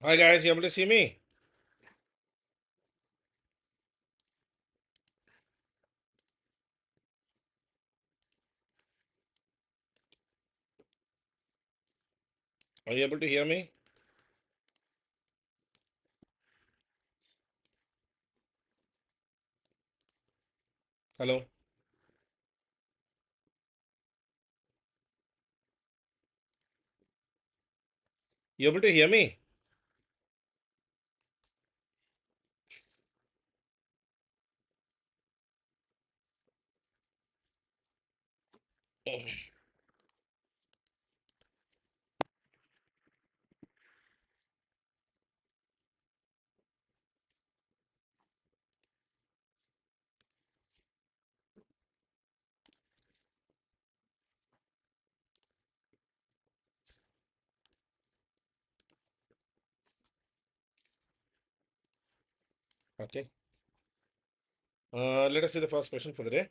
Hi guys, you able to see me? Are you able to hear me? Hello? You able to hear me? Okay. Let us see the first question for the day.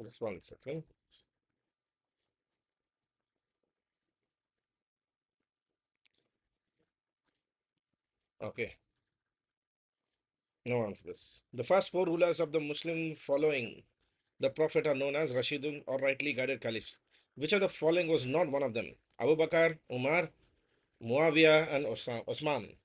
Just one second. Okay. No answer this. The first four rulers of the Muslim following the Prophet are known as Rashidun or rightly guided caliphs. Which of the following was not one of them? Abu Bakr, Umar, Muawiyah, and Osman.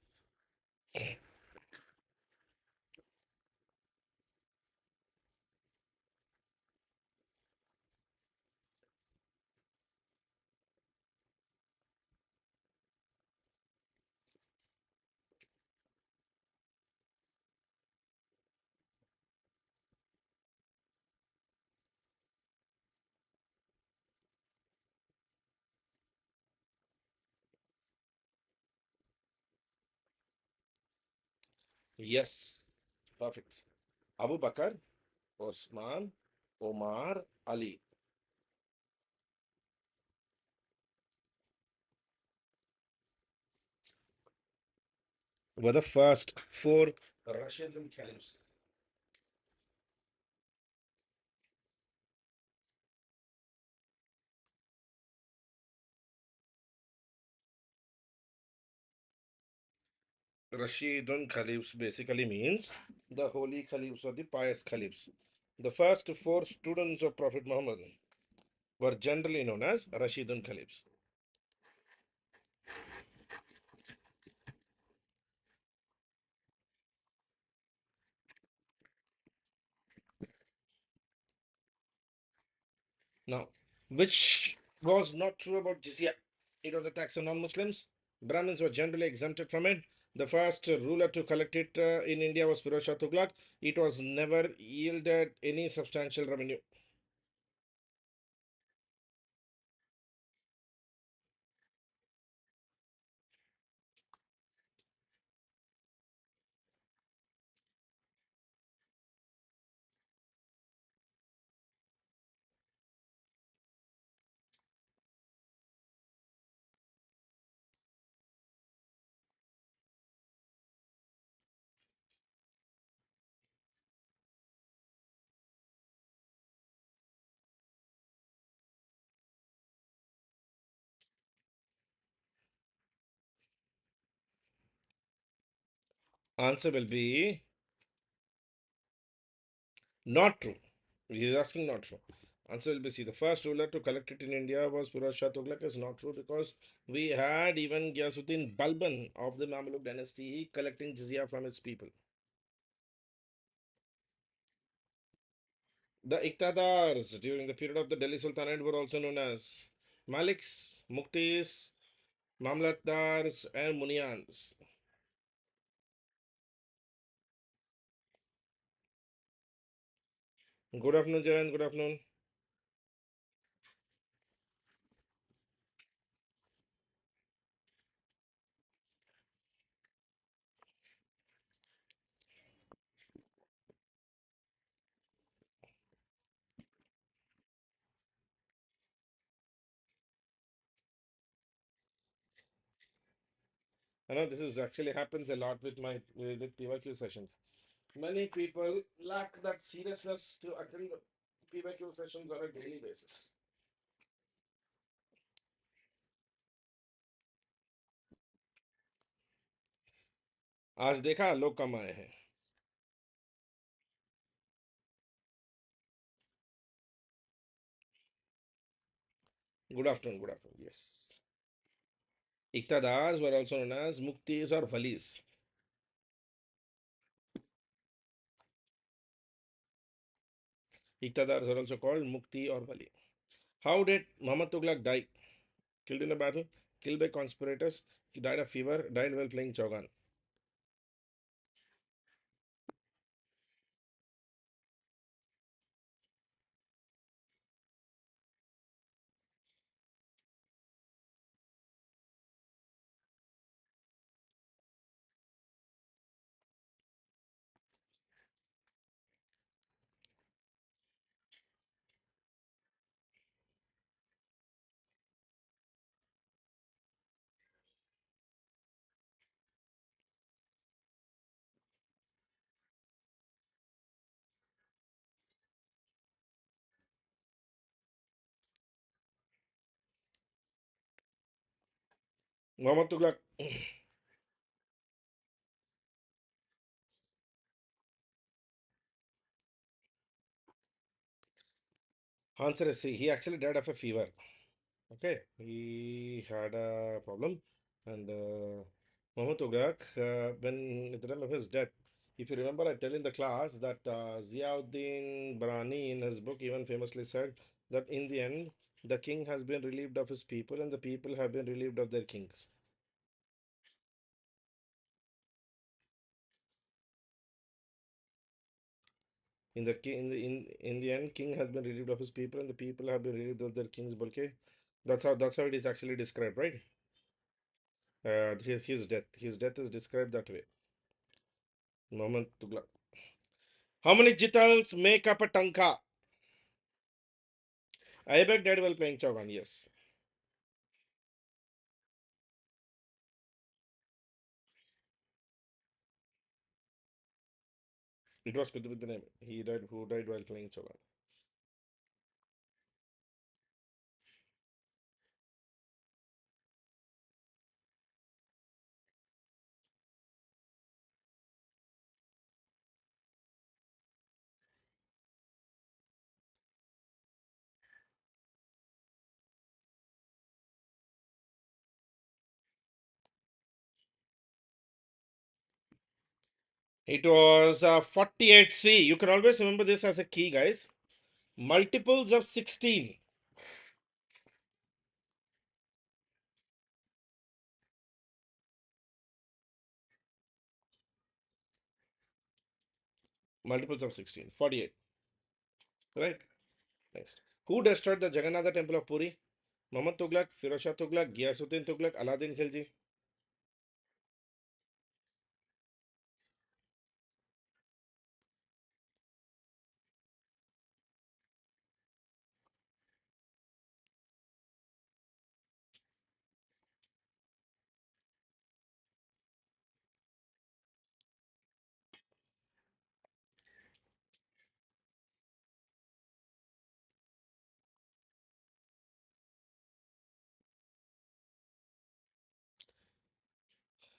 Yes. Perfect. Abu Bakr, Osman, Omar, Ali were the first four Rashidun caliphs. Rashidun Caliphs basically means the holy caliphs or the pious caliphs. The first four students of Prophet Muhammad were generally known as Rashidun Caliphs. Now, which was not true about jizya? It was a tax on non-Muslims. Brahmins were generally exempted from it. The first ruler to collect it in India was Firoz Shah Tughlaq. It was never yielded any substantial revenue. Answer will be not true. He is asking not true. Answer will be C. The first ruler to collect it in India was Firoz Shah Tughlaq. Is not true because we had even Ghiyasuddin Balban of the Mamluk dynasty collecting jizya from its people. The Iqtadars during the period of the Delhi Sultanate were also known as Maliks, Muktis, Mamlatdars, and Munians. Good afternoon, Jayan. Good afternoon. I know this is actually happens a lot with my with PYQ sessions. Many people lack that seriousness to attend the PYQ sessions on a daily basis. आज देखा लोग कम आए हैं. Good afternoon, good afternoon. Yes. Iqtadars were also known as muktis or valis. Iqtadars are also called mukti or vali. How did Muhammad Tughlaq die? Killed in a battle, killed by conspirators, he died of fever, died while playing Chaugan. Muhammad Tughlaq. Answer is C. He actually died of a fever. Okay, he had a problem, and Muhammad Tughlaq, when at the time of his death, if you remember, I tell in the class that Ziauddin Barani in his book even famously said that in the end, the king has been relieved of his people, and the people have been relieved of their kings. In the end, king has been relieved of his people, and the people have been relieved of their kings. Bolke, that's how it is actually described, right? His death is described that way. Muhammad Tughlaq. How many jitals make up a tanka? Aibak died while playing Chaugan, yes. It was Qutb the name. He died who died while playing Chaugan. It was 48C. You can always remember this as a key, guys. Multiples of 16. Multiples of 16. 48. Right? Next. Who destroyed the Jagannatha temple of Puri? Muhammad Tughlaq, Firoz Shah Tughlaq, Ghiyasuddin Tughlaq, Aladdin Khilji.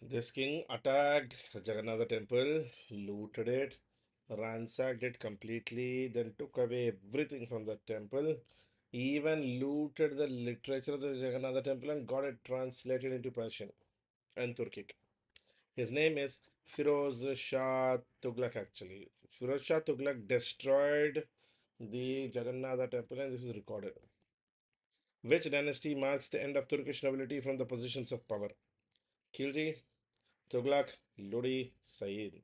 This king attacked Jagannath temple, looted it, ransacked it completely, then took away everything from the temple, even looted the literature of the Jagannath temple and got it translated into Persian and Turkic. His name is Firoz Shah Tughlaq actually. Firoz Shah Tughlaq destroyed the Jagannath temple and this is recorded. Which dynasty marks the end of Turkish nobility from the positions of power? Khilji, Tughlaq, Lodi, Sayyid.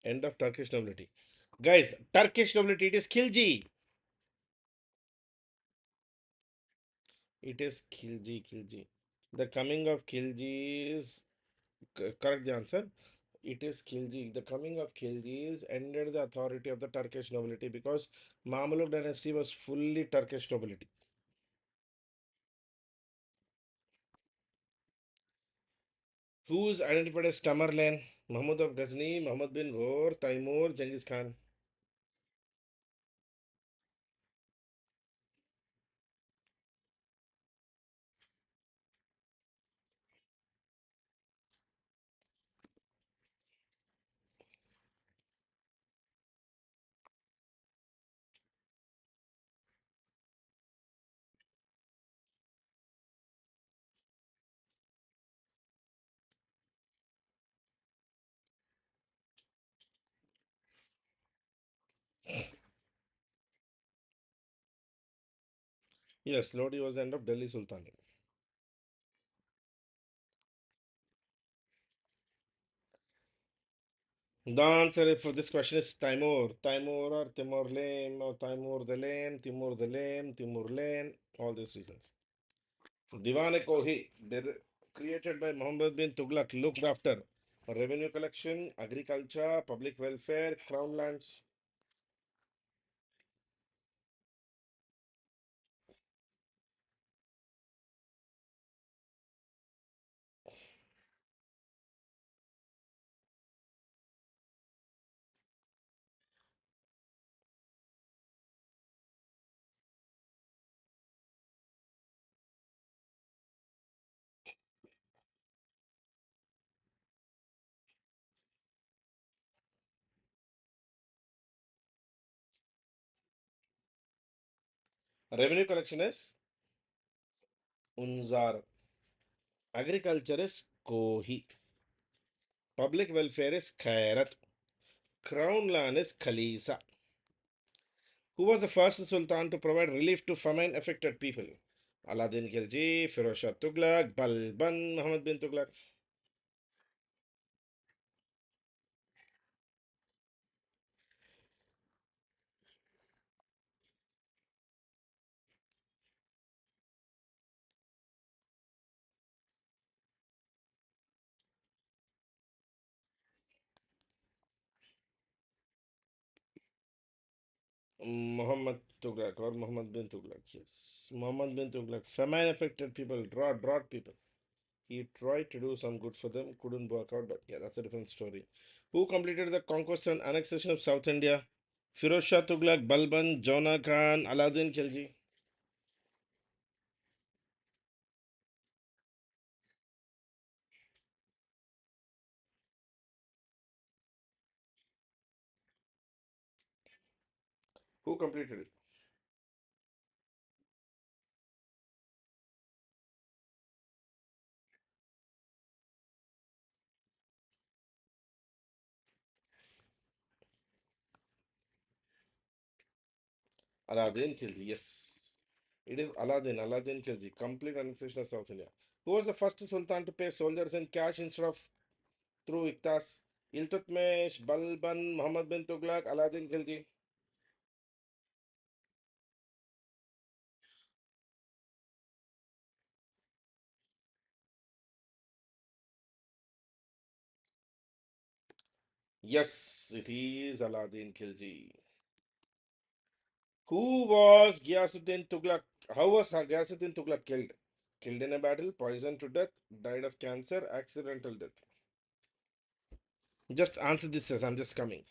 End of Turkish nobility. Guys, Turkish nobility, it is Khilji. It is Khilji, Khilji. The coming of Khilji is correct the answer. It is Khilji. The coming of Khiljis ended the authority of the Turkish nobility because Mamluk dynasty was fully Turkish nobility. Who is identified as Tamerlane? Mahmud of Ghazni, Muhammad bin Ghor, Taimur, Genghis Khan. Yes, Lodi was the end of Delhi Sultanate. The answer for this question is Timur. Timur or Timur Lane or Timur the Lane, Timur the Lane, Timur Lane, all these reasons. Diwan-e-Kohi, created by Muhammad bin Tughlaq, looked after revenue collection, agriculture, public welfare, crown lands. Revenue collection is Unzar. Agriculture is Kohi. Public welfare is Khairat. Crown land is Khalisa. Who was the first Sultan to provide relief to famine affected people? Aladdin Khilji, Firoz Shah Tughlaq, Balban, Muhammad bin Tughlaq. Muhammad Tughlaq or Muhammad bin Tughlaq. Yes. Muhammad bin Tughlaq. Famine affected people, drought people. He tried to do some good for them, couldn't work out, but yeah, that's a different story. Who completed the conquest and annexation of South India? Firoz Shah Tughlaq, Balban, Jona Khan, Aladdin Khilji. Who completed it? Aladdin Khilji, yes. It is Aladdin Khilji, complete annexation of South India. Who was the first Sultan to pay soldiers in cash instead of through Iktas? Iltutmish, Balban, Muhammad bin Tughlaq, Aladdin Khilji. Yes, it is Aladdin Khilji. Who was Ghiyasuddin Tughlaq? How was Ghiyasuddin Tughlaq killed? Killed in a battle, poisoned to death, died of cancer, accidental death. Just answer this as I'm just coming.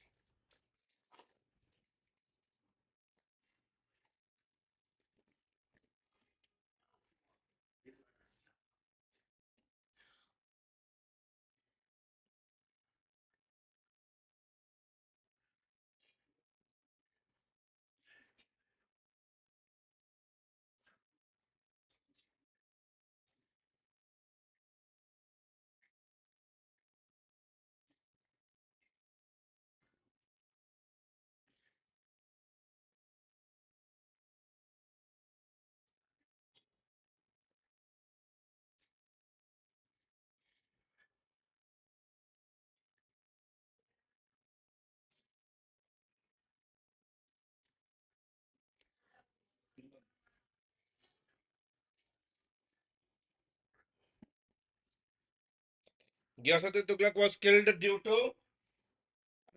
Gyasaddin Tughlaq was killed due to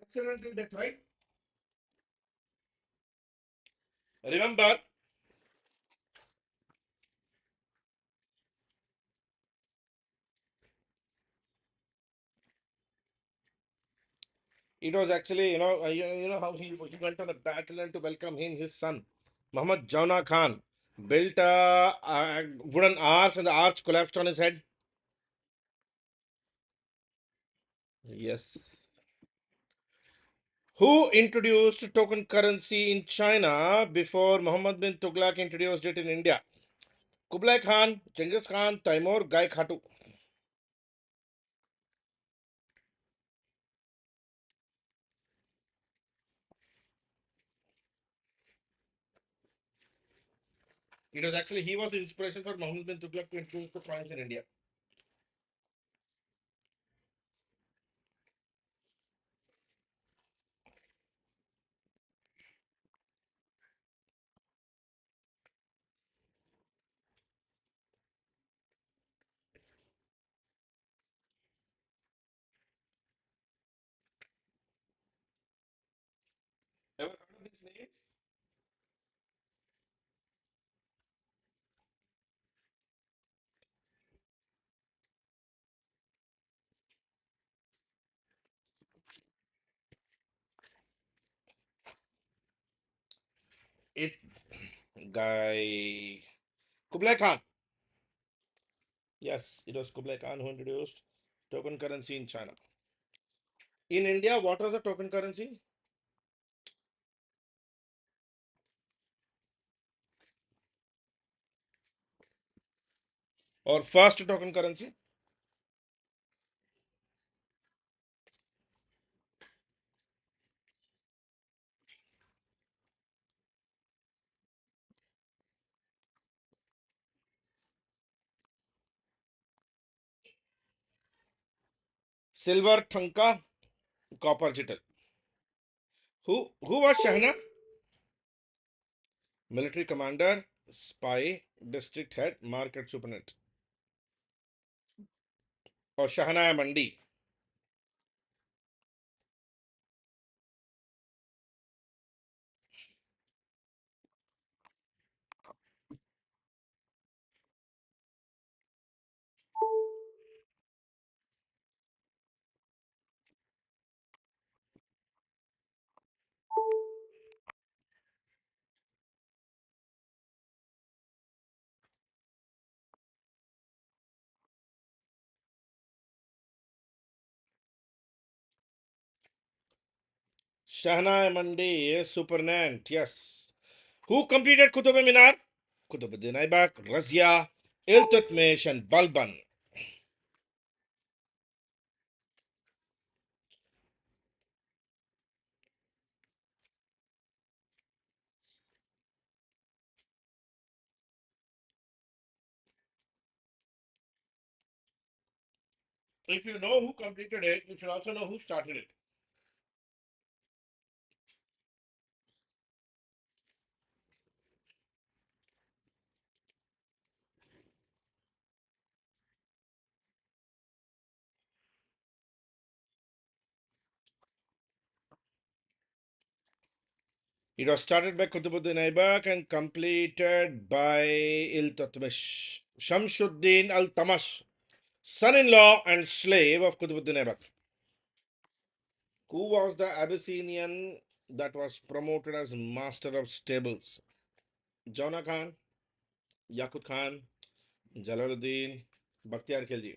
accidental death, right? Remember, it was actually, you know how he went on a battle and to welcome him, his son, Muhammad Jauna Khan, built a wooden arch and the arch collapsed on his head. Yes. Who introduced token currency in China before Muhammad bin Tughlaq introduced it in India? Kublai Khan, Genghis Khan, Timur, Gai Khatu. It was actually, he was the inspiration for Muhammad bin Tughlaq to introduce the coins in India. Ever heard of these names? It guy Kublai Khan. Yes, it was Kublai Khan who introduced token currency in China. In India, what was the token currency? Or first token currency? Silver Thanka, copper jittel. Who was Shahna? Military commander, spy, district head, market superintendent. Or Shahana Mandi. Shahna Mandi, superintendent. Yes. Who completed Qutub Minar? Qutbuddin Aibak, Razia, Iltutmish, and Balban. If you know who completed it, you should also know who started it. It was started by Qutbuddin Aibak and completed by Iltutmish. Shamsuddin al Tamash, son in law and slave of Qutbuddin Aibak. Who was the Abyssinian that was promoted as master of stables? Jona Khan, Yakut Khan, Jalaluddin, Bakhtiar Khilji.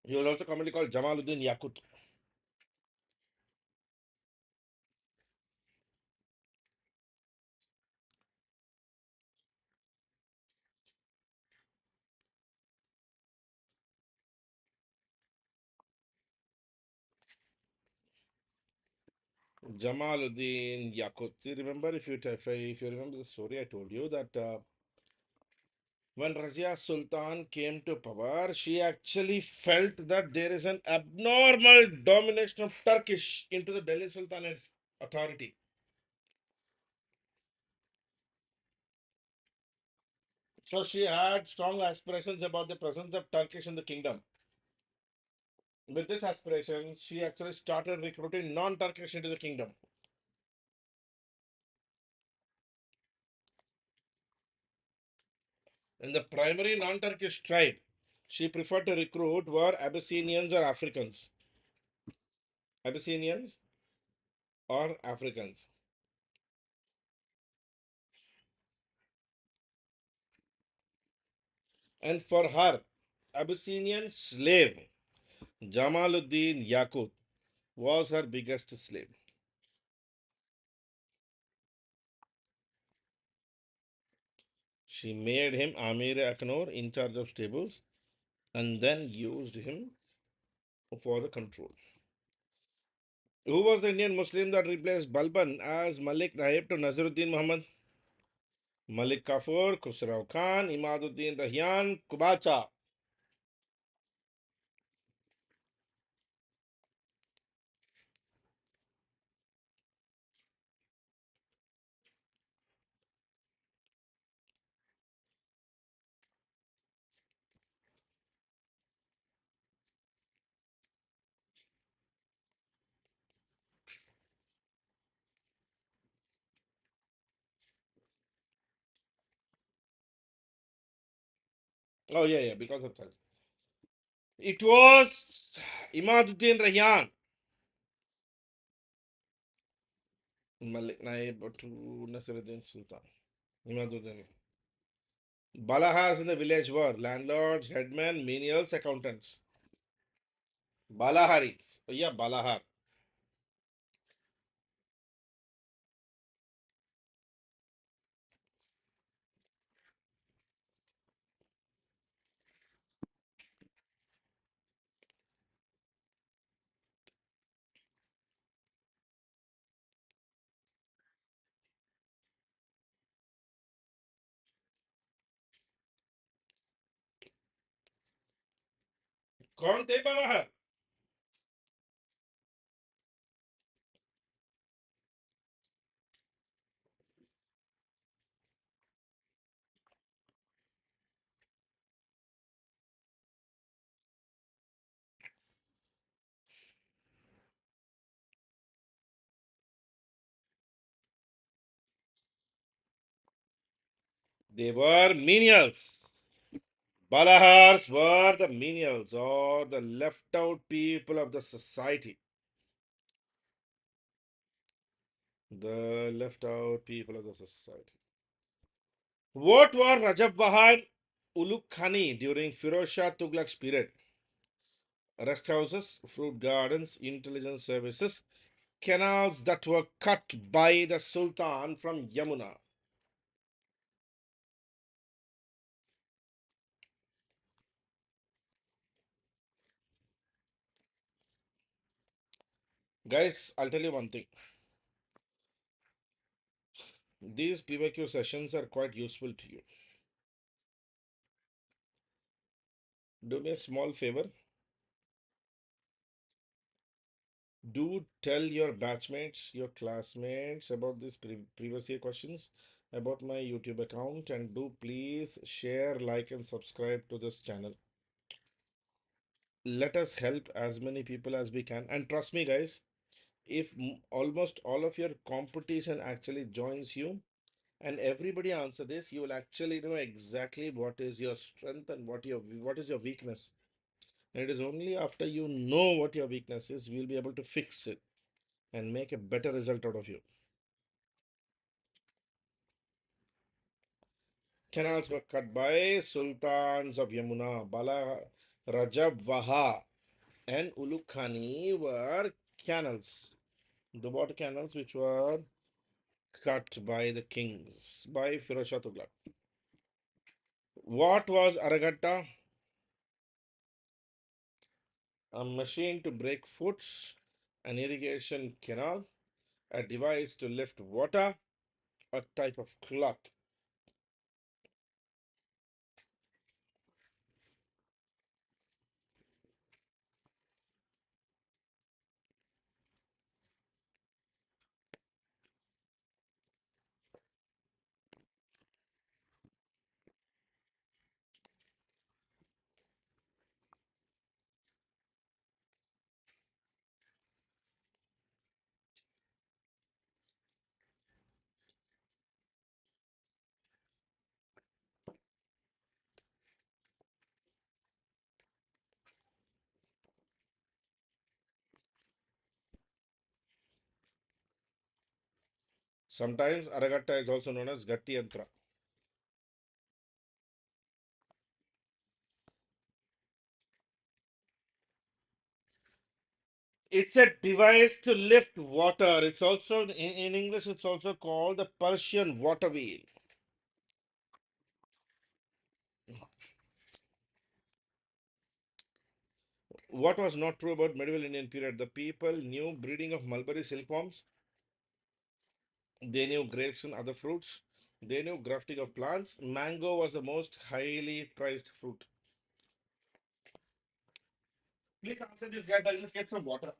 He was also commonly called Jamaluddin Yakut. Jamaluddin Yakut. You remember, if you remember the story, I told you that when Razia Sultan came to power, she actually felt that there is an abnormal domination of Turkish into the Delhi Sultanate's authority. So she had strong aspirations about the presence of Turkish in the kingdom. With this aspiration, she actually started recruiting non-Turkish into the kingdom. In the primary non-Turkish tribe, she preferred to recruit were Abyssinians or Africans. Abyssinians or Africans. And for her, Abyssinian slave Jamaluddin Yaqut was her biggest slave. She made him Amir Aknor in charge of stables and then used him for the control. Who was the Indian Muslim that replaced Balban as Malik Naib to Nazaruddin Muhammad? Malik Kafur, Khusrau Khan, Imaduddin Rahyan, Kubacha. Oh, yeah, yeah, because of that. It was Imaduddin Rahyan. Malik Naib to Nasiruddin Sultan. Imaduddin. Balahars in the village were landlords, headmen, menials, accountants. Balaharis. Oh, yeah, Balahar. कौन थे Balahar? They were menials. Balahars were the menials or the left out people of the society. The left out people of the society. What were Rajab Wahan Uluk Khani during Firoz Shah Tughlaq's period? Rest houses, fruit gardens, intelligence services, canals that were cut by the Sultan from Yamuna. Guys, I'll tell you one thing. These PYQ sessions are quite useful to you. Do me a small favor. Do tell your batchmates, your classmates about these previous year questions about my YouTube account, and do please share, like, and subscribe to this channel. Let us help as many people as we can. And trust me, guys, if almost all of your competition actually joins you and everybody answer this, you will actually know exactly what is your strength and what is your weakness. And it is only after you know what your weakness is, we'll be able to fix it and make a better result out of you. Canals were cut by sultans of Yamuna. Bala, Rajab, Waha, and Uluk Khani were canals. The water canals which were cut by the kings, by Firoz Shah Tughlaq. What was Aragatta? A machine to break foots, an irrigation canal, a device to lift water, a type of cloth. Sometimes Aragatta is also known as Gatti Yantra. It's a device to lift water. It's also in English. It's also called the Persian water wheel. What was not true about medieval Indian period? The people knew breeding of mulberry silkworms. They knew grapes and other fruits. They knew grafting of plants. Mango was the most highly prized fruit. Please answer this, guys. I'll just get some water.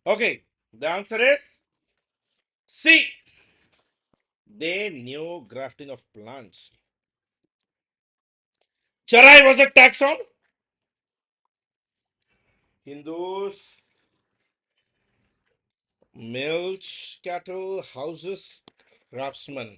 Okay, the answer is C. They knew grafting of plants. Charai was a tax on Hindus, milch, cattle, houses, craftsmen.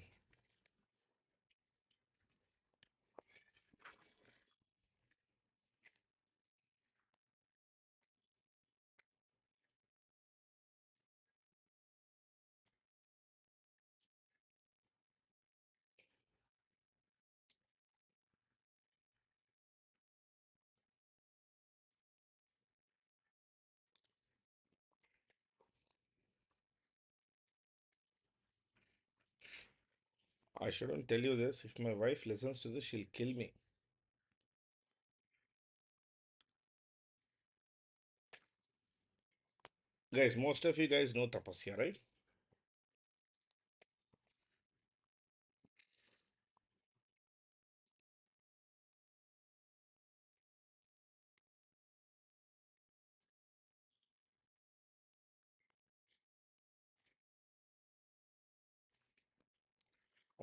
I shouldn't tell you this. If my wife listens to this, she'll kill me. Guys, most of you guys know tapasya, right?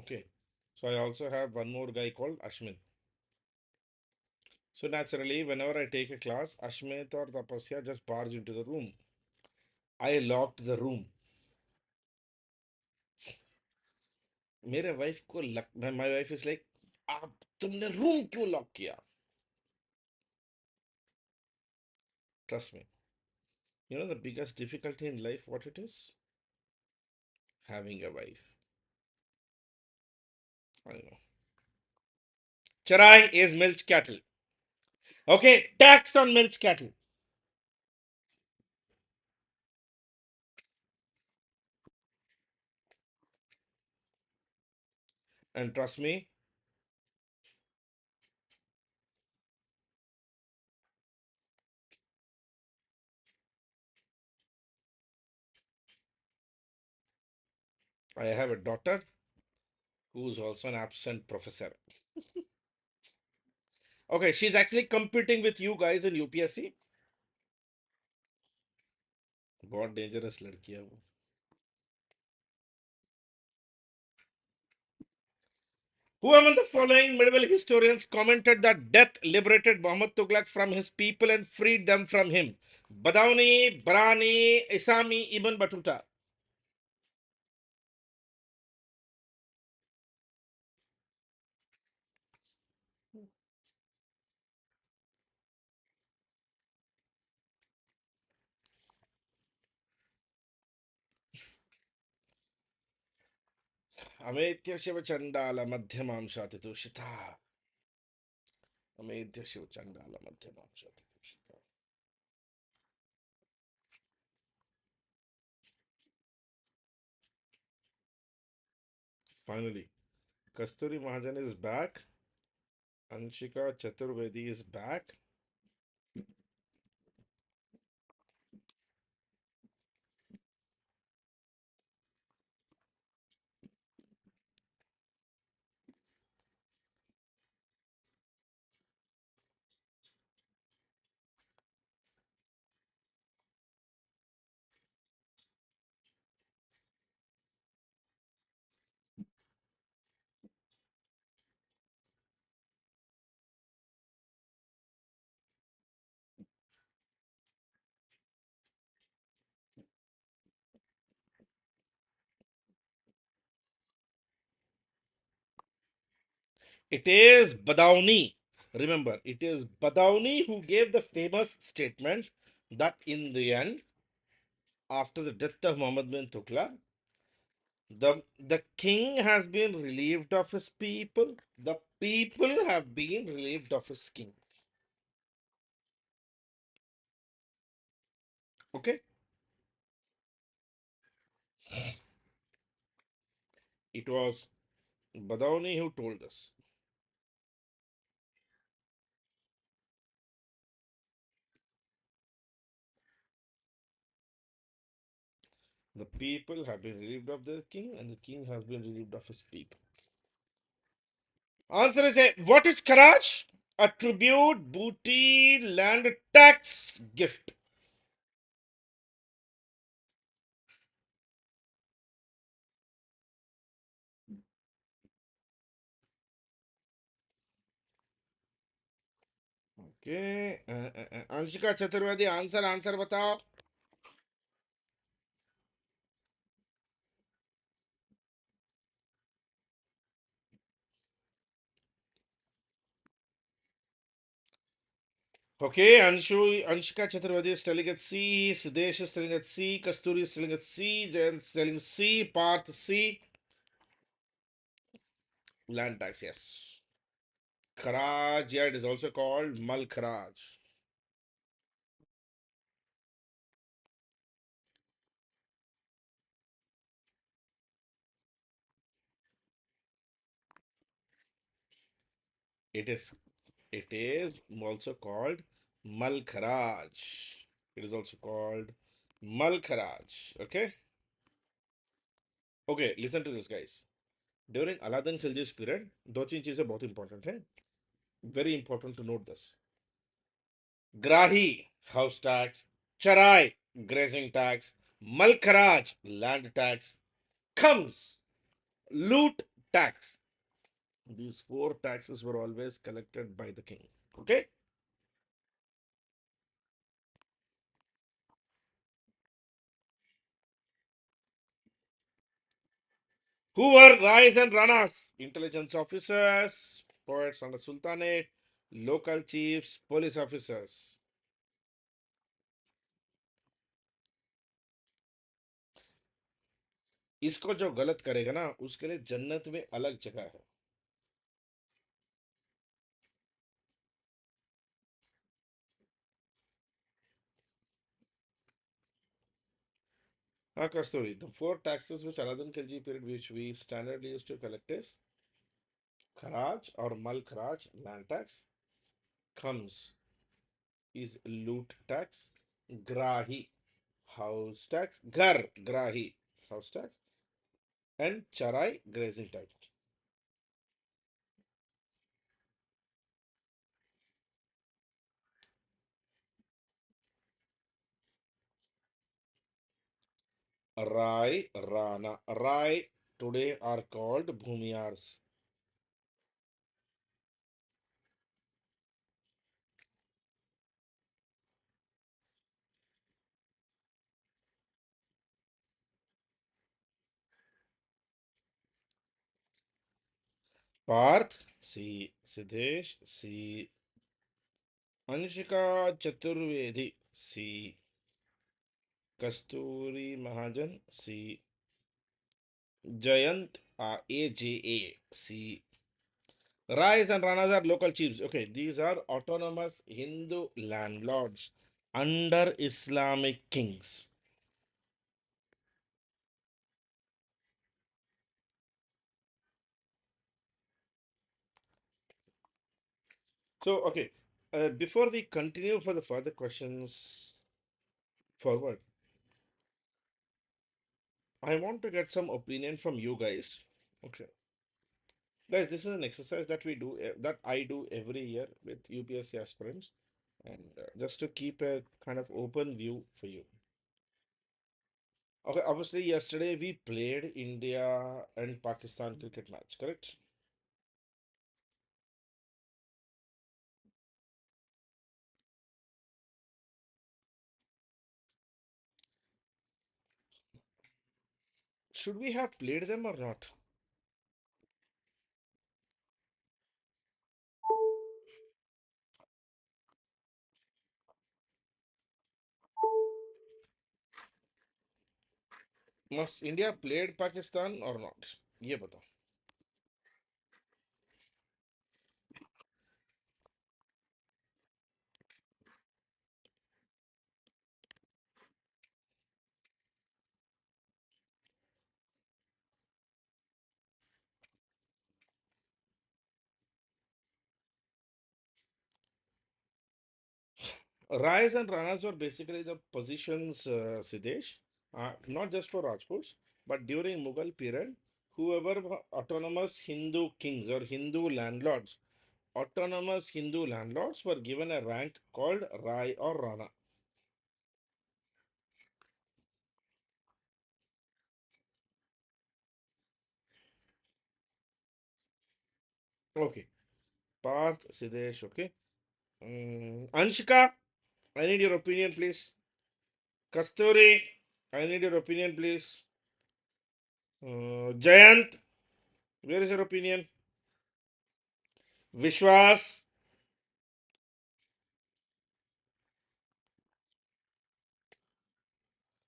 Okay. So I also have one more guy called Ashmin. So naturally, whenever I take a class, Ashmit or Tapasya just barge into the room. I locked the room. मेरे wife को लग my wife is like, आप तुमने room क्यों lock किया? Trust me. You know the biggest difficulty in life, what it is? Having a wife. I know. Charai is milch cattle. Okay, tax on milch cattle. And trust me, I have a daughter who's also an absent professor. Okay, she's actually competing with you guys in UPSC. बहुत dangerous लड़की है वो. Who among the following medieval historians commented that death liberated Muhammad Tughlaq from his people and freed them from him? Badauni, Barani, Isami, Ibn Battuta. Ametya Shiva Chandala Madhyamam Shatitushita. Ametya Shiva Chandala Madhyamam Shatitushita. Finally, Kasturi Mahajan is back. Anshika Chaturvedi is back. It is Badauni. Remember, it is Badauni who gave the famous statement that in the end, after the death of Muhammad bin Tughlaq, the king has been relieved of his people. The people have been relieved of his king. Okay? It was Badauni who told us. The people have been relieved of the king, and the king has been relieved of his people. Answer is A. What is Karaj? A tribute, booty, land tax, gift. Okay. Anshika Chaturvedi, answer batao. Okay, Anshika Chaturvedi is telling at C, Sidesh is telling at C, Kasturi is telling at C, Jayan is telling C, Parth C, land tax, yes. Kharaj, yeah, it is also called Mal Kharaj. It is it is also called Mal Kharaj. It is also called Mal Kharaj. Okay? Okay, listen to this, guys. During Aladdin Khilji's period, दो तीन चीजें बहुत important है. Very important to note this. Grahi, house tax. Charai, grazing tax. Malkaraj, land tax. Comes, loot tax. These four taxes were always collected by the king. Okay? Who were Rais and Ranas? Intelligence officers, poets under Sultanate, local chiefs, police officers. इसको जो गलत करेगा ना उसके लिए जन्नत में अलग जगह है. Kasturi, the four taxes which Aladdin Khilji period which we standardly used to collect is Kharaj or Mal Kharaj, land tax. Comes is loot tax. Grahi, house tax. Gar, Grahi, house tax. And Charai, grazing tax. Rai, Rana. Rai today are called Bhumiyars. Parth, C. Siddesh, C. Anshika Chaturvedi, C. Kasturi Mahajan, C. Jayant, AJA, C. Rais and Ranas are local chiefs. Okay, these are autonomous Hindu landlords under Islamic kings. So, okay, before we continue for the further questions forward, I want to get some opinion from you guys. Okay, guys, this is an exercise that we do, that I do every year with UPSC aspirants, and just to keep a kind of open view for you. Okay, obviously, yesterday we played India and Pakistan cricket match, correct? Should we have played them or not? Must India played Pakistan or not? ये बताओ. Rais and Ranas were basically the positions, Siddesh, not just for Rajputs, but during Mughal period, whoever were autonomous Hindu kings or Hindu landlords, autonomous Hindu landlords were given a rank called Rai or Rana. Okay, Parth, Siddesh, okay. Anshika, I need your opinion, please. Kasturi, I need your opinion, please. Jayant, where is your opinion? Vishwas,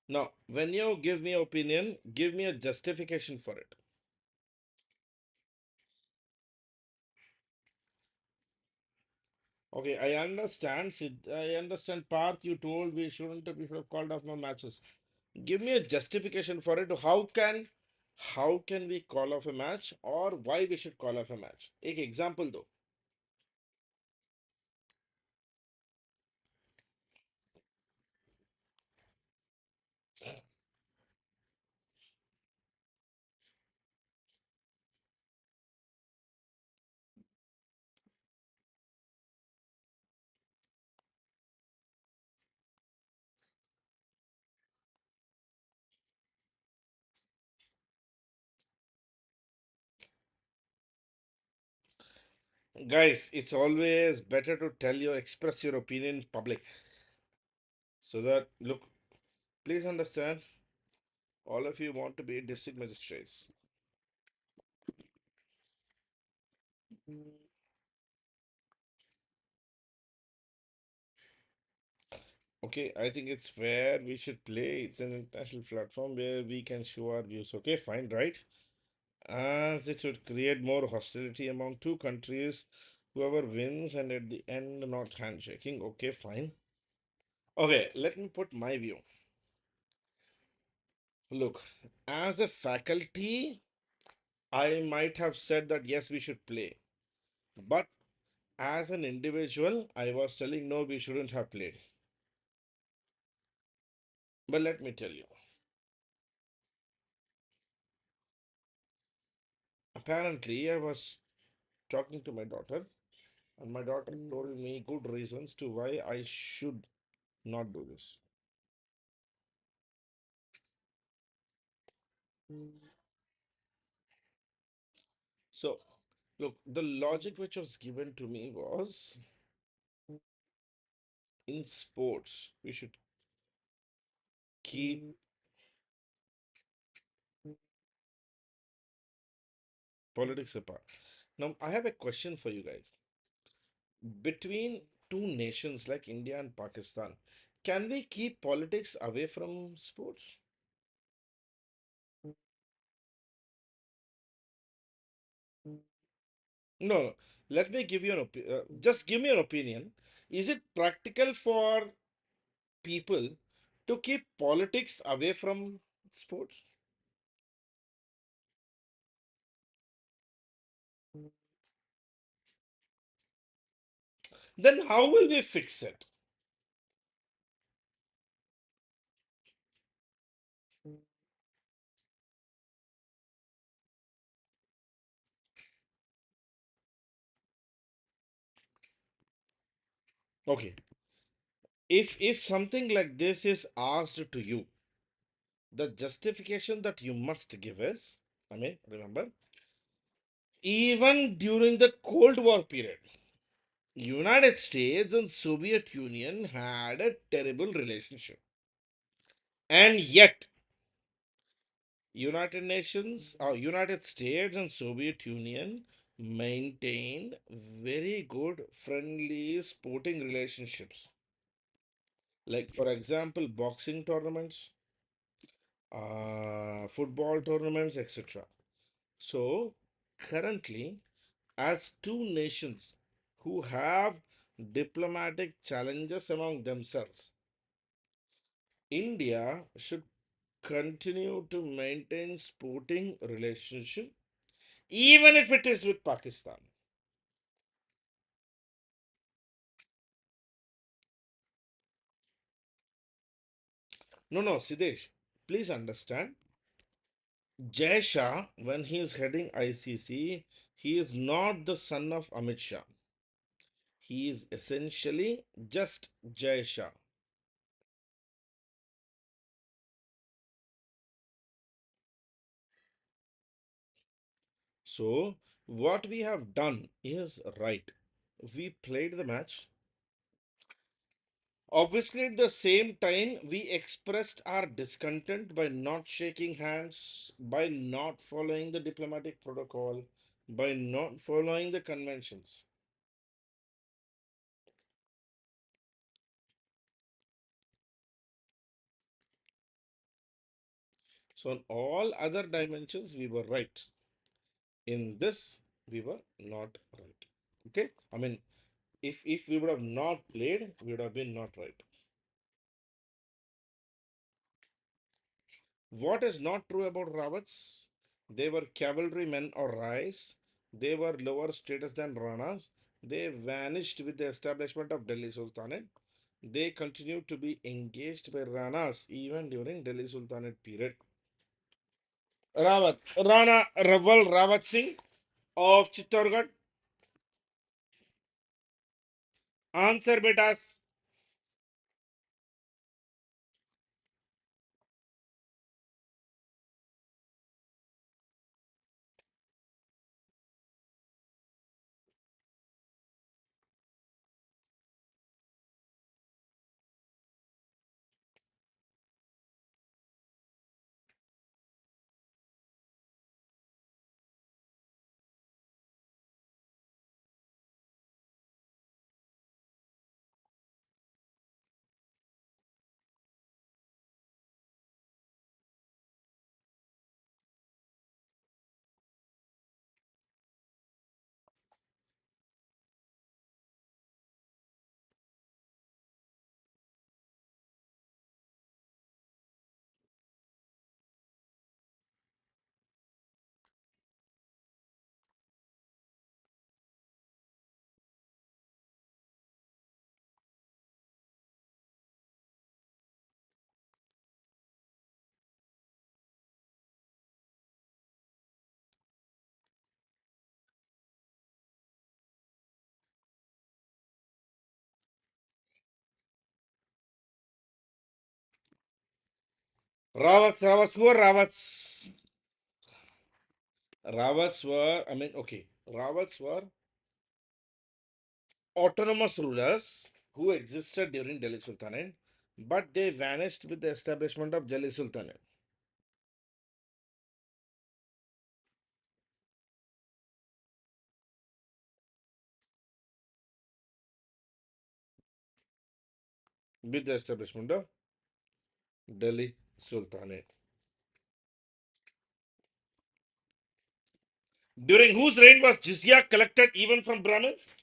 now, when you give me opinion, give me a justification for it. Okay, I understand. I understand. Parth, you told we should have called off more matches. Give me a justification for it. How can we call off a match or why we should call off a match? एक example दो. Guys, it's always better to express your opinion in public. So that, look, please understand, all of you want to be district magistrates. Okay, I think it's fair. We should play. It's an international platform where we can show our views. Okay, fine, right? As it would create more hostility among two countries, whoever wins, and at the end, not handshaking. Okay, fine. Okay, let me put my view. Look, as a faculty, I might have said that yes, we should play. But as an individual, I was telling no, we shouldn't have played. But let me tell you, apparently, I was talking to my daughter, and my daughter told me good reasons to why I should not do this. So, look, the logic which was given to me was in sports, we should keep politics apart. Now, I have a question for you guys. Between two nations like India and Pakistan, can we keep politics away from sports? No, no. Let me give you just give me an opinion. Is it practical for people to keep politics away from sports? Then how will we fix it? Okay. If something like this is asked to you, the justification that you must give is, I mean, remember, even during the Cold War period, United States and Soviet Union had a terrible relationship. And yet, United States and Soviet Union maintained very good friendly sporting relationships. Like for example, boxing tournaments, football tournaments, etc. So currently, as two nations who have diplomatic challenges among themselves, India should continue to maintain sporting relationship even if it is with Pakistan. No, no, Siddesh, please understand. Jay Shah, when he is heading ICC, he is not the son of Amit Shah. He is essentially just Jay Shah. So, what we have done is right. We played the match. Obviously, at the same time, we expressed our discontent by not shaking hands, by not following the diplomatic protocol, by not following the conventions. So, on all other dimensions, we were right. In this, we were not right. Okay? I mean, if we would have not played, we would have been not right. What is not true about Rawats? They were cavalrymen or Rais. They were lower status than Ranas. They vanished with the establishment of Delhi Sultanate. They continued to be engaged by Ranas even during Delhi Sultanate period. Rawat, Rana Raval Rawat Singh of Chittorgarh. Answer betas. Rawats, who are Rawats? Rawats were, I mean, okay, Rawats were autonomous rulers who existed during Delhi Sultanate, but they vanished with the establishment of Delhi Sultanate. with the establishment of Delhi Sultanate. During whose reign was jizya collected even from Brahmins?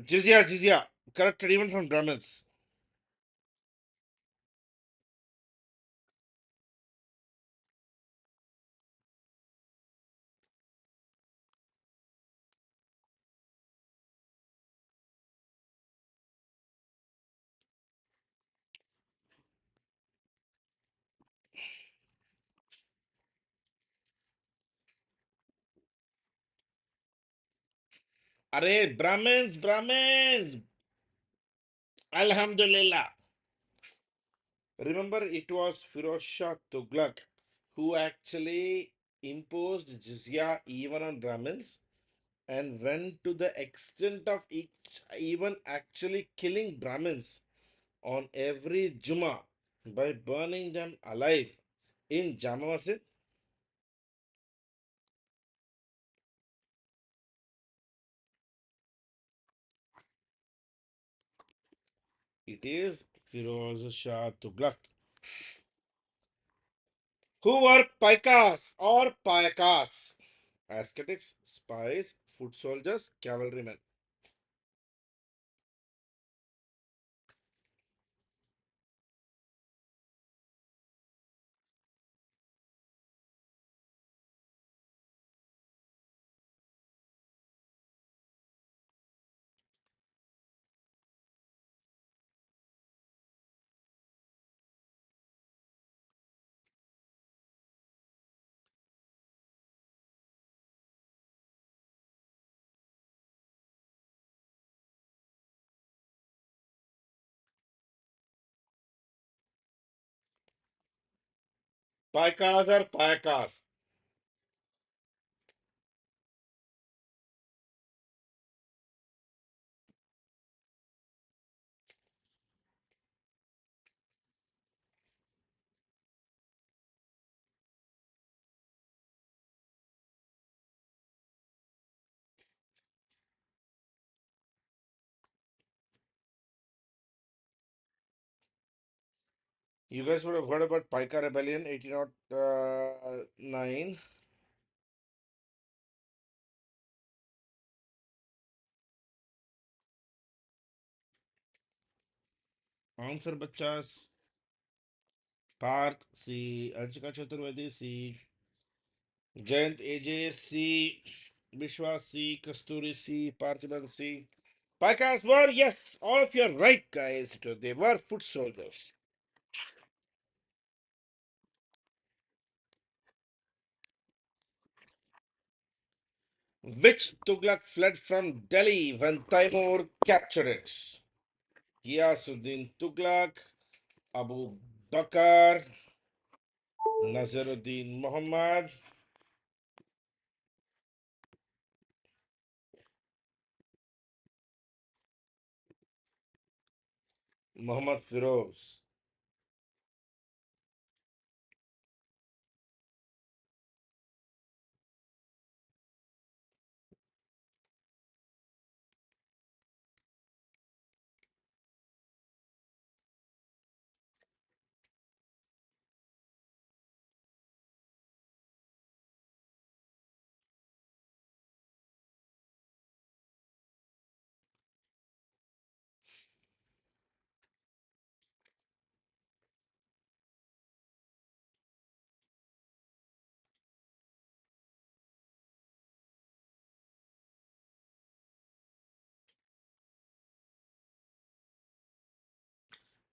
Jizya collected even from Brahmins. Arey, Brahmins. Alhamdulillah. Remember, it was Firoz Shah Tughlaq who actually imposed jizya even on Brahmins and went to the extent of even actually killing Brahmins on every Juma by burning them alive in Jama Masjid. It is Firoz Shah Tughlaq. Who were paikas or payakas? Ascetics, spies, foot soldiers, cavalrymen. Paikas or payakas. You guys would have heard about Paika Rebellion 1809. Answer bachas. Parth C. Anshika Chaturvedi C. Jayant AJ C. Vishwas C. Kasturi C. Parthiban C. Paikas were, yes, all of you are right, guys. They were foot soldiers. Which Tughlaq fled from Delhi when Taimur captured it? Ghiyasuddin Tughlaq, Abu Bakr, Nazaruddin Muhammad, Muhammad Firoz.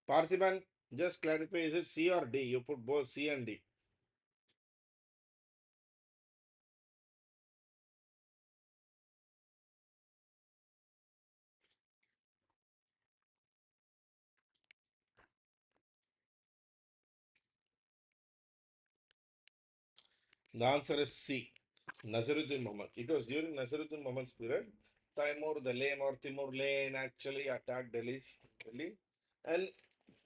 Parthiban, just clarify, is it C or D? You put both C and D. The answer is C. Nazaruddin Muhammad. It was during Nazaruddin Muhammad's period. Timur, the Lane or Timur Lane actually attacked Delhi. And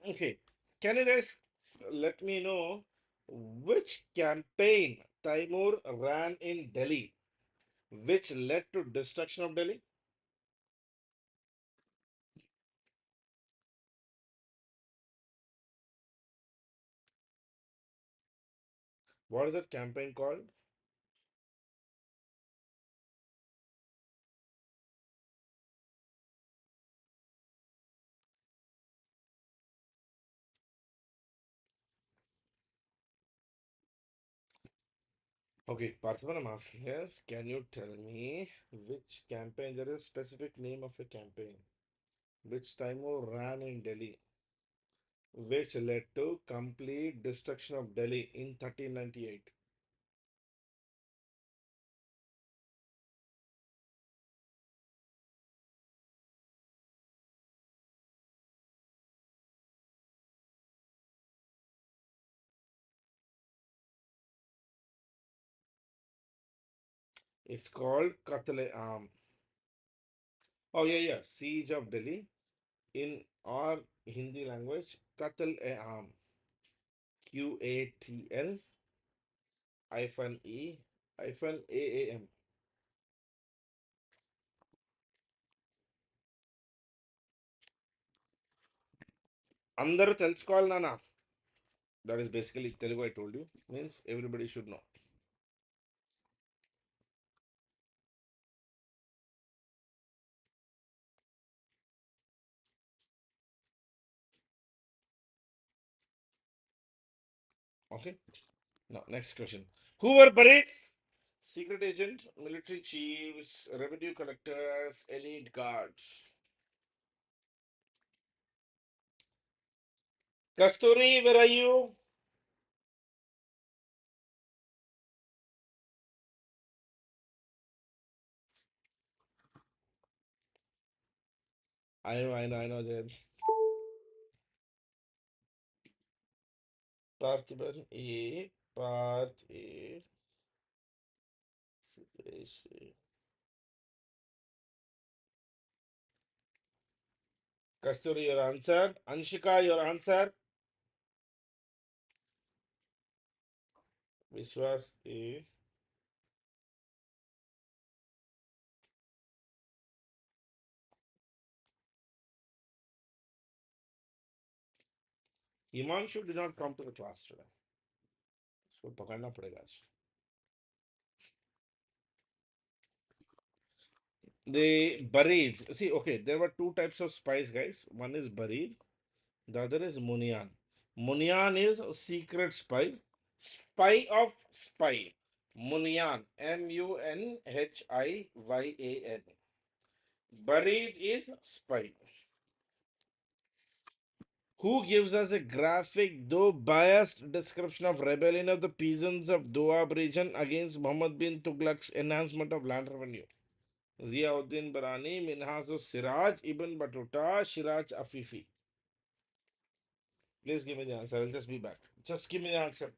okay, can you guys let me know which campaign Timur ran in Delhi, which led to destruction of Delhi? What is that campaign called? Okay, Parthiban, I'm asking yes. Can you tell me which campaign? There is a specific name of a campaign which Timur ran in Delhi, which led to complete destruction of Delhi in 1398. It's called Katle Am. Oh yeah, yeah. Siege of Delhi in our Hindi language. Katal e Am. QATL hyphen E hyphen AAM. అందరూ తెలుసుకోవాలి నాన్న. That is basically Telugu I told you. Means everybody should know. Okay. Now, next question. Who were buried? Secret agents, military chiefs, revenue collectors, elite guards. Kasturi, where are you? I know, Jay. Parthiban A, Parth A, Siddesh A. Kasturi, your answer. Anshika, your answer. Vishwas A. Himanshu did not come to the class today. So, पकड़ना पड़ेगा आज. They buried. See, okay, there were two types of spies, guys. One is buried, the other is Munian. Munian is a secret spy. Spy of spy. Munian. Munhiyan. Buried is spy. Who gives us a graphic, though biased, description of rebellion of the peasants of Doab region against Muhammad bin Tughlaq's enhancement of land revenue? Ziauddin Barani, Minhazu Siraj, Ibn Battuta, Shiraj Afifi. Please give me the answer. I'll just be back. Just give me the answer.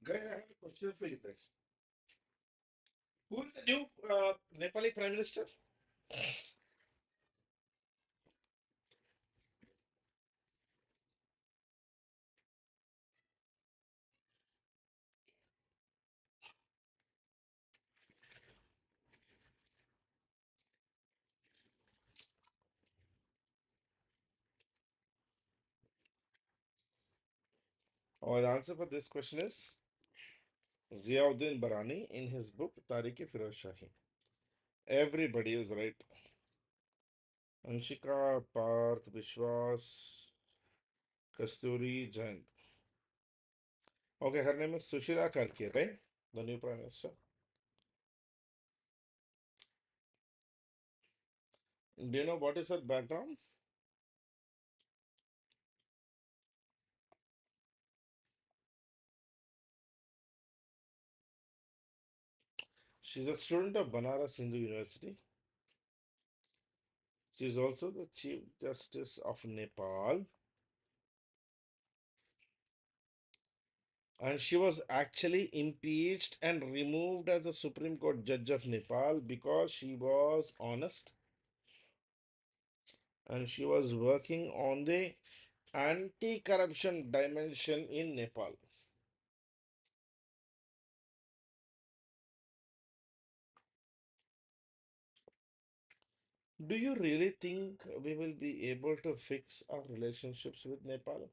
Guys, I have a question for you guys. Who is the new Nepali Prime Minister? Oh, the answer for this question is Ziauddin Barani in his book Tariq-e Firoz Shahi. Everybody is right. Anshika, Parth, Vishwas, Kasturi, Jayant. Okay, her name is Sushila Karki, right? The new Prime Minister. Do you know what is her background? She's a student of Banaras Hindu University. She is also the Chief Justice of Nepal. And she was actually impeached and removed as the Supreme Court Judge of Nepal because she was honest and she was working on the anti corruption dimension in Nepal. Do you really think we will be able to fix our relationships with Nepal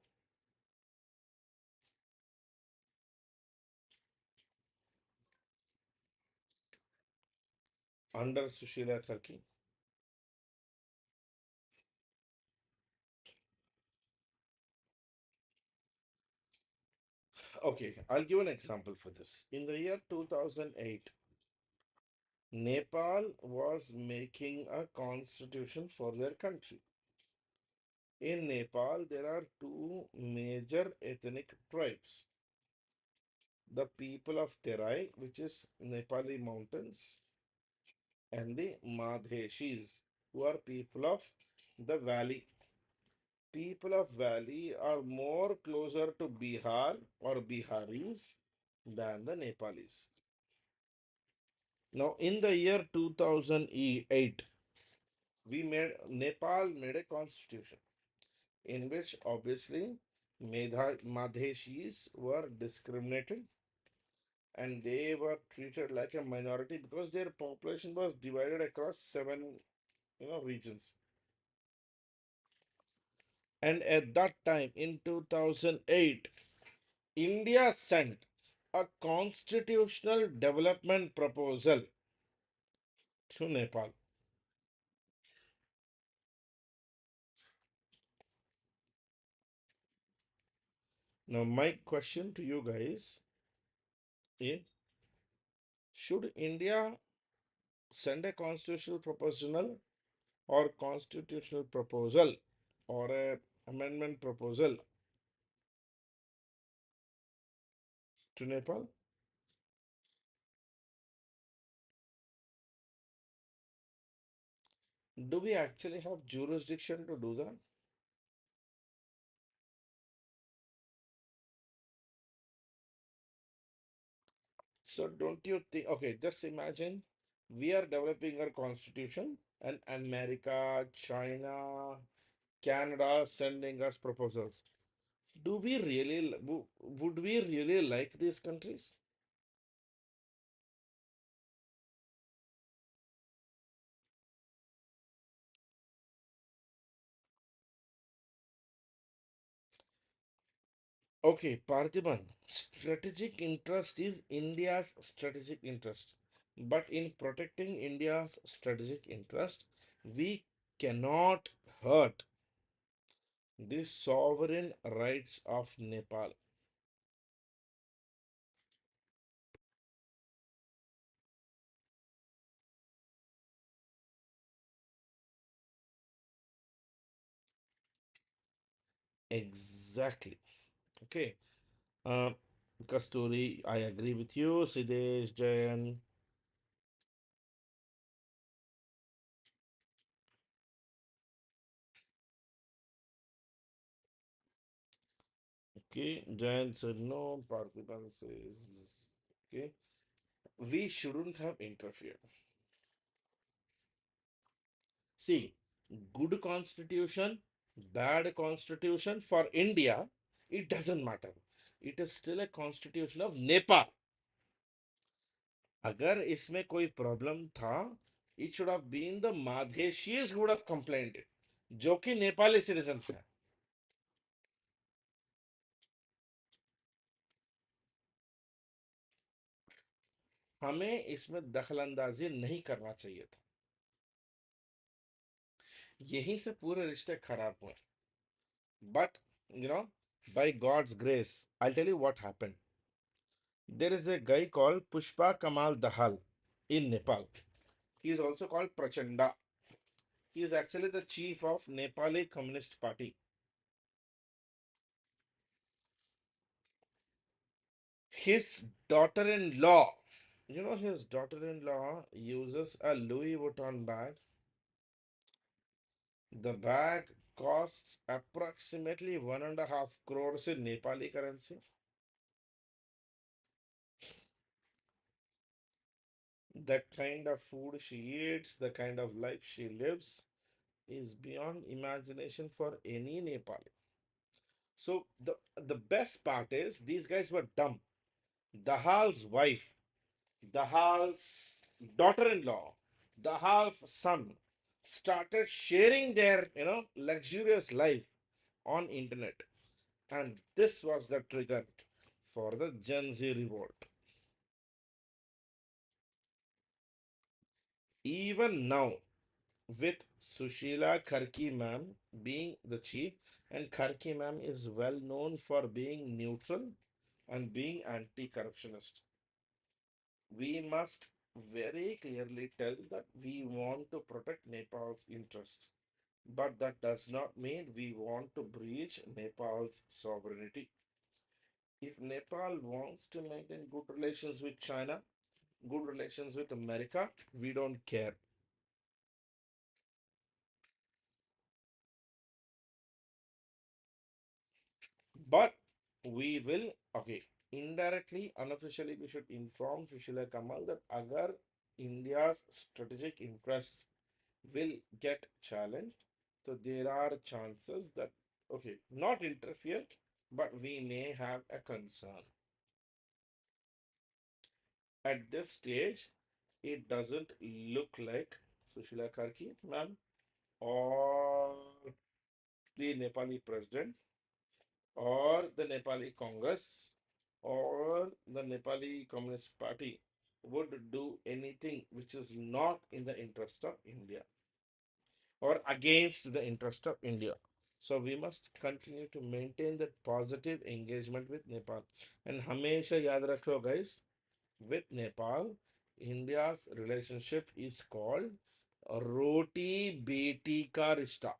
under Sushila Karki? Okay, I'll give an example for this. In the year 2008, Nepal was making a constitution for their country. In Nepal, there are two major ethnic tribes. The people of Terai, which is Nepali mountains, and the Madheshis, who are people of the valley. People of valley are more closer to Bihar or Biharis than the Nepalis. Now, in the year 2008, Nepal made a constitution in which obviously Madheshis were discriminated and they were treated like a minority because their population was divided across seven regions. And at that time in 2008, India sent a constitutional development proposal to Nepal. Now my question to you guys is, should India send a constitutional proposal or constitutional proposal or a amendment proposal to Nepal? Do we actually have jurisdiction to do that? So don't you think, okay, just imagine we are developing our constitution and America, China, Canada sending us proposals. Do we really, would we really like these countries? Okay, Parthiban, strategic interest is India's strategic interest. But in protecting India's strategic interest, we cannot hurt the sovereign rights of Nepal. Exactly. Okay. Uh, Kasturi, I agree with you. Siddesh, Jayan. Okay, Jayan said no. Parthiban says okay. We shouldn't have interfered. See, good constitution, bad constitution for India, it doesn't matter. It is still a constitution of Nepal. अगर इसमें कोई problem था, it should have been the Madheshis who would have complained it, जो कि Nepali citizens हैं. हमें इसमें दखलंदाजी नहीं करना चाहिए था. यहीं से पूरे रिश्ते खराब हुए. But, you know, by God's grace, I'll tell you what happened. There is a guy called Pushpa Kamal Dahal in Nepal. He is also called Prachanda. He is actually the chief of Nepali Communist Party. His daughter-in-law, his daughter-in-law uses a Louis Vuitton bag. The bag costs approximately 1.5 crores in Nepali currency. The kind of food she eats, the kind of life she lives is beyond imagination for any Nepali. So the best part is these guys were dumb. Dahal's wife, Dahal's daughter-in-law, Dahal's son started sharing their luxurious life on internet, and this was the trigger for the Gen Z revolt. Even now, with Sushila Karki ma'am being the chief, and Karki ma'am is well known for being neutral and being anti-corruptionist. We must very clearly tell that we want to protect Nepal's interests, but that does not mean we want to breach Nepal's sovereignty. If Nepal wants to maintain good relations with China, good relations with America, we don't care. But we will, okay, indirectly, unofficially, we should inform Sushila Kamal that agar India's strategic interests will get challenged, so there are chances that, okay, not interfere, but we may have a concern. At this stage, it doesn't look like Sushila Karki, ma'am, or the Nepali president, or the Nepali Congress, or the Nepali Communist Party would do anything which is not in the interest of India or against the interest of India. So we must continue to maintain that positive engagement with Nepal. And Hamesha yaad rakho guys, with Nepal, India's relationship is called Roti Beti Ka Rishta.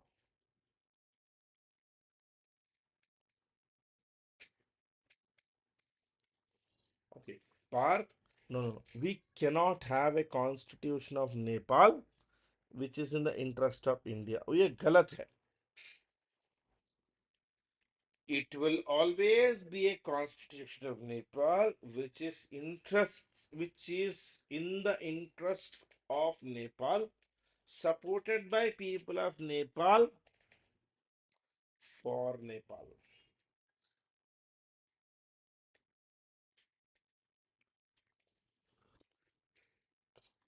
Okay. Parth, no. We cannot have a constitution of Nepal which is in the interest of India. ये गलत है. It will always be a constitution of Nepal which is in the interest of Nepal, supported by people of Nepal for Nepal.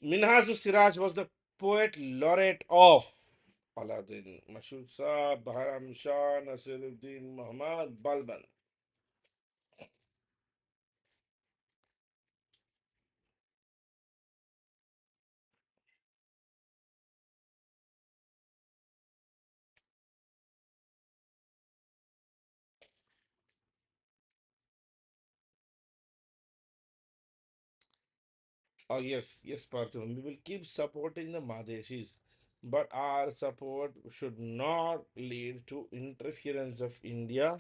Minhaj Siraj was the poet laureate of Aladdin, Mashud Shah, Bahram Shah, Nasiruddin Muhammad Balban. Oh, yes, Parthivan. We will keep supporting the Madheshis, but our support should not lead to interference of India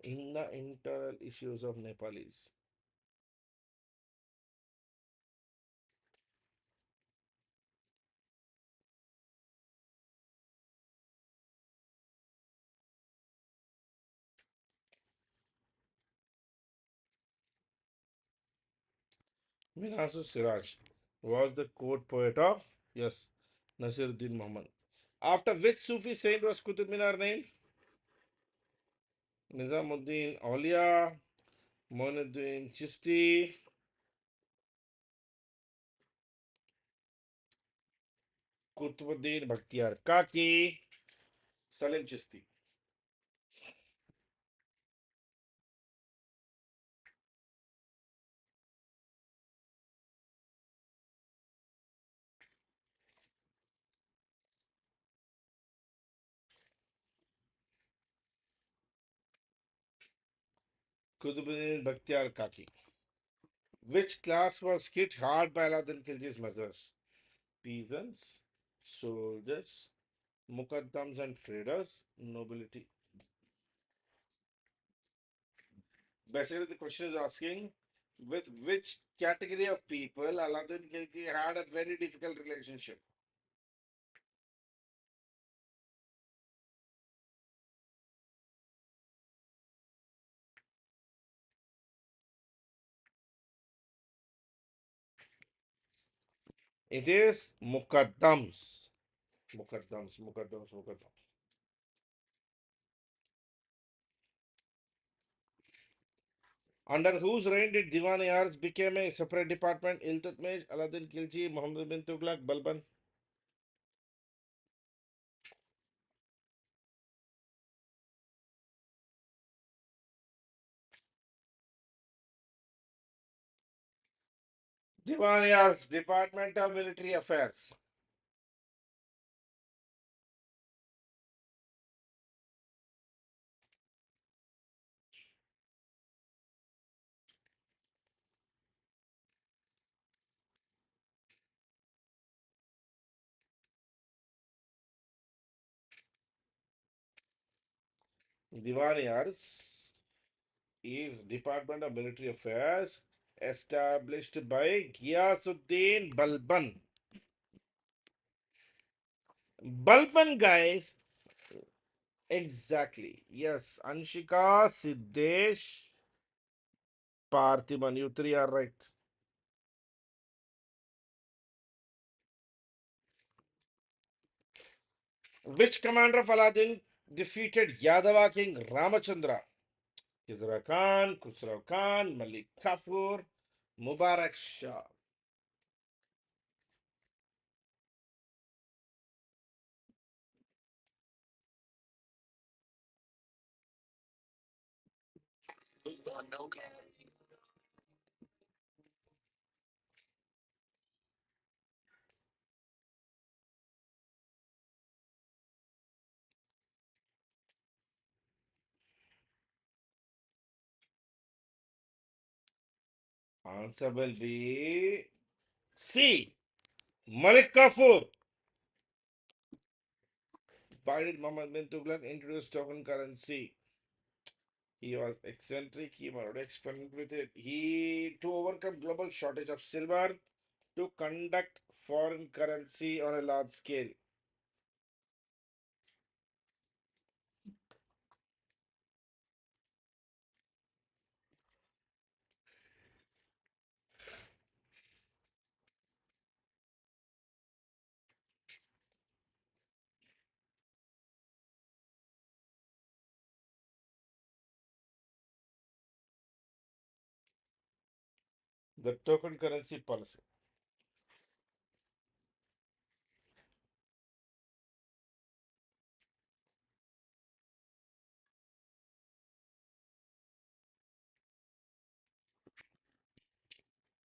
in the internal issues of Nepalese. Minasu Siraj was the court poet of, yes, Nasiruddin Muhammad. After which Sufi saint was Qutub Minar named? Nizamuddin Aulia, Moinuddin Chisti, Qutbuddin Bakhtiyar Kaki, Salim Chisti. Qutbuddin Bakhtiyar Kaki. Which class was hit hard by Aladdin Khilji's measures? Peasants, soldiers, mukaddams and traders, nobility. Basically, the question is asking with which category of people Aladdin Khilji had a very difficult relationship. It is mukaddams. Mukaddams. Under whose reign did Diwan-e-Arz became a separate department? Iltutmish, Aladdin Khilji, Muhammad bin Tughlaq, Balban. Diwan-e-Arz, Department of Military Affairs. Diwan-e-Arz is Department of Military Affairs established by Ghiyasuddin Balban. Balban, guys. Exactly. Yes. Anshika, Siddesh, Parthiban. You three are right. Which commander of Aladdin defeated Yadava king Ramachandra? Khizra Khan, Khusrau Khan, Malik Kafur, Mubarak Shah. Answer will be C. Malik Kafur. Why did Muhammad bin Tughlaq introduce token currency? He was eccentric. He wanted to experiment with it. He to overcome global shortage of silver to conduct foreign currency on a large scale. The token currency policy.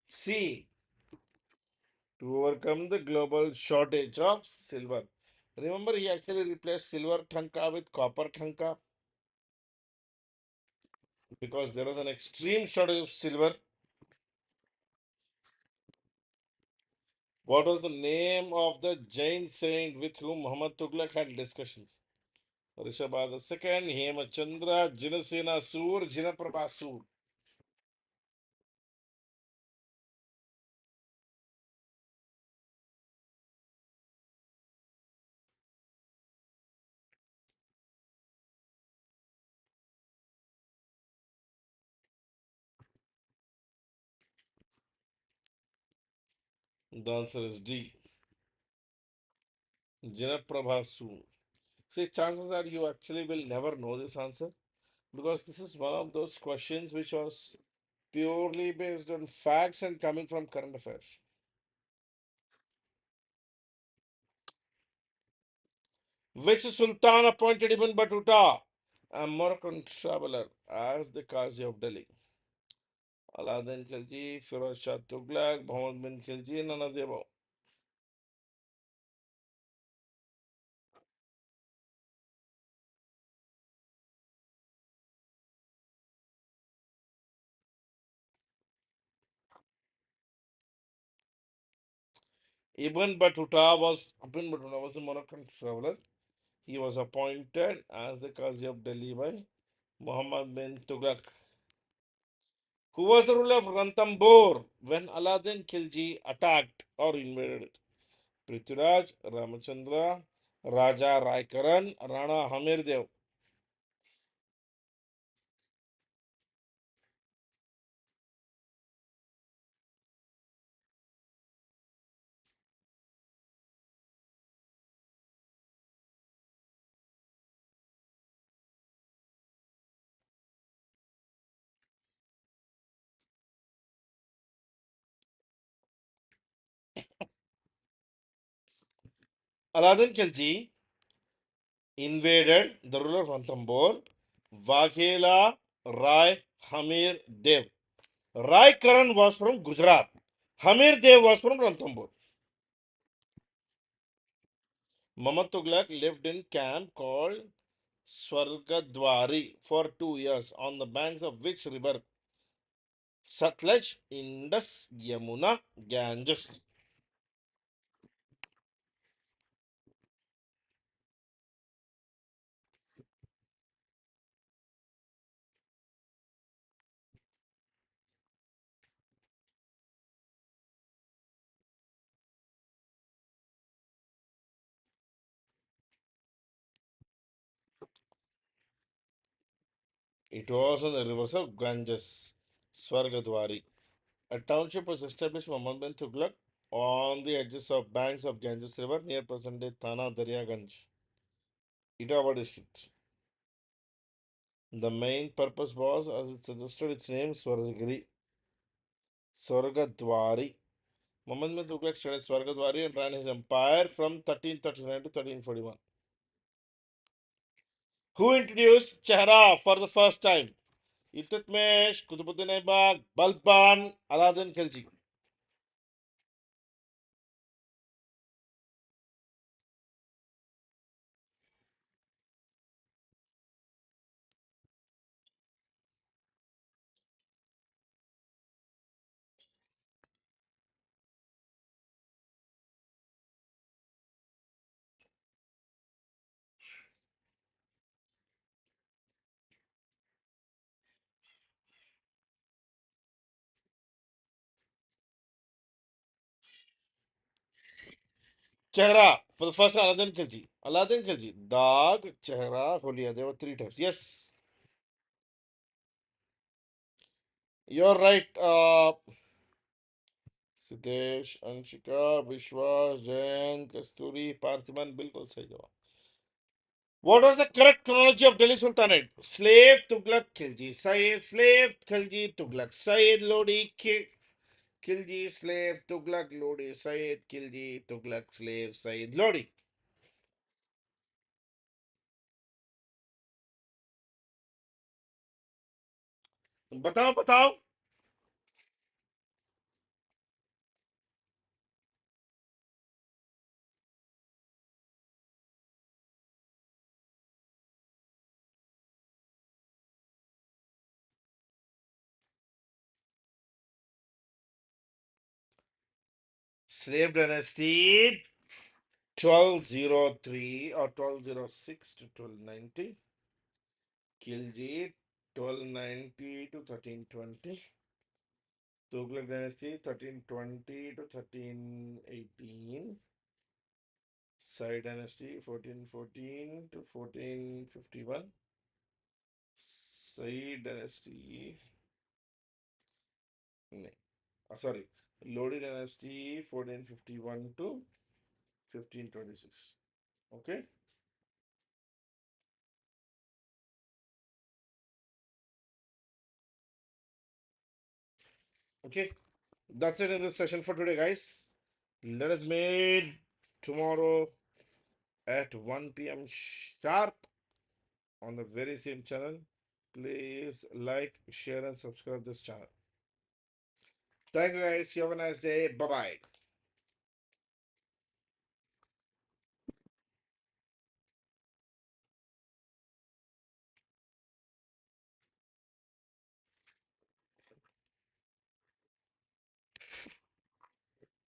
C. To overcome the global shortage of silver. Remember, he actually replaced silver thanka with copper thanka because there was an extreme shortage of silver. What was the name of the Jain saint with whom Muhammad Tughlaq had discussions? Rishabha II, Hemachandra, Jinasena Sur, Jinaprabha Sur. The answer is D. Janaprabha soon. See, chances are you actually will never know this answer because this is one of those questions which was purely based on facts and coming from current affairs. Which Sultan appointed Ibn Battuta, a Moroccan traveler, as the Qazi of Delhi? Aladdin Khilji, Firoz Shah Tughlaq, Muhammad bin Khilji, none of the above. Ibn Battuta was a Moroccan traveler. He was appointed as the Qazi of Delhi by Muhammad bin Tughlaq, who was the ruler of Ranthambore when Aladdin Khilji attacked or invaded it. Prithviraj, Ramachandra, Raja Raikaran, Rana Hamirdev. Aladdin Khilji invaded the ruler of Ranthambore, Vaghela Rai Hamir Dev. Rai Karan was from Gujarat. Hamir Dev was from Ranthambore. Muhammad Tughlaq lived in camp called Swargadwari for 2 years on the banks of which river? Satluj, Indus, Yamuna, Ganges. It was on the rivers of Ganges, Swargadwari. A township was established by Muhammad bin Tughlaq on the edges of banks of Ganges River near present-day Thana Daryaganj, Etawah district. The main purpose was, as it suggested its name, Swargadwari. Muhammad bin Tughlaq studied Swargadwari and ran his empire from 1339 to 1341. Who introduced Chehra for the first time? Iltutmish, Kutubuddin Aibak, Balban, Aladdin Khilji. Chehra for the first time, Aladdin Khilji. Aladdin Khilji. Dag, Chehra, Huliya. There were three types. Yes, you're right. Siddesh, Anshika, Vishwas, Jain, Kasturi, Parthiban. बिल्कुल सही जवाब. What was the correct chronology of Delhi Sultanate? Slave Tughlaq Khilji Sayyid, Slave Khilji Tughlaq Sayyid, Lodi Khilji, Slave Tughlaq Lodi Sayyid, Khilji Tughlaq Slave Sayyid Lodi. बताओ बताओ. Slave Dynasty 1203 or 1206 to 1290. Khilji 1290 to 1320. Tughlaq Dynasty 1320 to 1318. Sai Dynasty 1414 to 1451. Sai Dynasty. Sorry. Lodi dynasty 1451 to 1526. Okay. Okay. That's it in this session for today, guys. Let us meet tomorrow at 1 p.m. sharp on the very same channel. Please like, share, and subscribe this channel. Thank you, guys. You have a nice day. Bye bye.